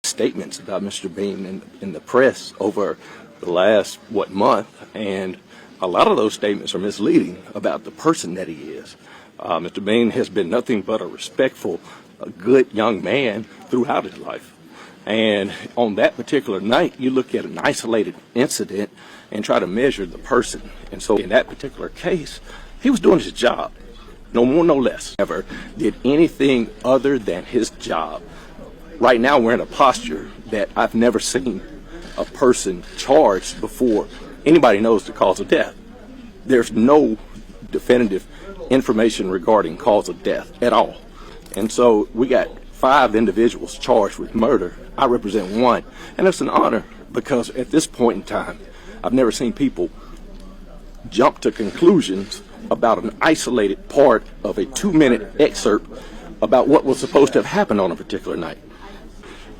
statements about Mr. Bean in the press over the last, month, and a lot of those statements are misleading about the person that he is. Mr. Bean has been nothing but a respectful, a good young man throughout his life. And on that particular night, you look at an isolated incident and try to measure the person. And so in that particular case, he was doing his job, no more, no less. Never did anything other than his job. Right now, we're in a posture that I've never seen a person charged before anybody knows the cause of death. There's no definitive information regarding cause of death at all. And so we got 5 individuals charged with murder. I represent 1. And it's an honor because at this point in time, I've never seen people jump to conclusions about an isolated part of a 2-minute excerpt about what was supposed to have happened on a particular night.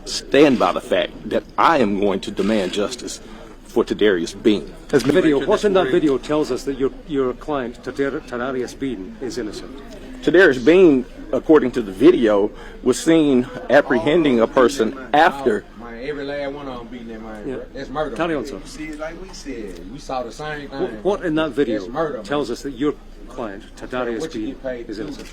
Stand by the fact that I am going to demand justice for Tadarius Bean. The video, what's in that video tells us that your client, Tadarius Bean, is innocent. Tadarius Bean, according to the video, was seen apprehending a person after. Every last one of them beating that man. Yeah. That's murder. Carry on, sir. See, like we said, we saw the same thing. What in that video tells us that your client, Tadarius Bean, is innocent?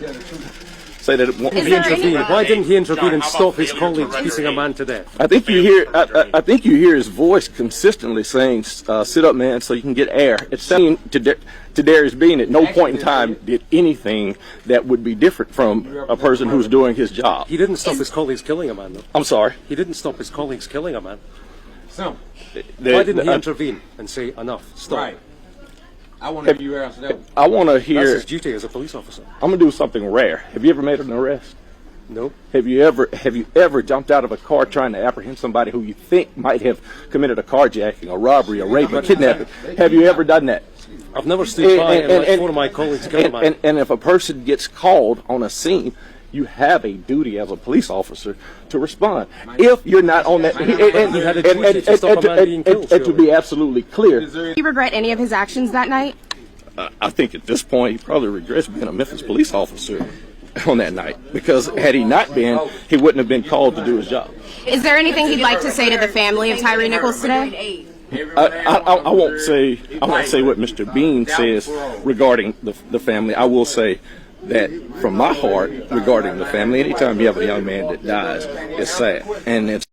Say that it won't be intervened. Why didn't he intervene and stop his colleagues beating a man to death? I think you hear. I think you hear his voice consistently saying, "Sit up, man, so you can get air." It's saying Tadarius Bean at no point in time did anything that would be different from a person who's doing his job. He didn't stop his colleagues killing a man, though. I'm sorry. He didn't stop his colleagues killing a man. So, why didn't he intervene and say enough? Stop. Right. I want to hear you answer that. I want to hear. That's his duty as a police officer. I'm gonna do something rare. Have you ever made an arrest? No. Have you ever jumped out of a car trying to apprehend somebody who you think might have committed a carjacking, a robbery, a rape, a kidnapping? Have you ever done that? I've never stood by and let one of my colleagues kill a man. And if a person gets called on a scene, you have a duty as a police officer to respond. If you're not on that, and to be absolutely clear. Do you regret any of his actions that night? I think at this point he probably regrets being a Memphis police officer on that night, because had he not been, he wouldn't have been called to do his job. Is there anything he'd like to say to the family of Tyree Nichols today? I won't say what Mr. Bean says regarding the family. I will say that from my heart regarding the family, anytime you have a young man that dies, it's sad, and it's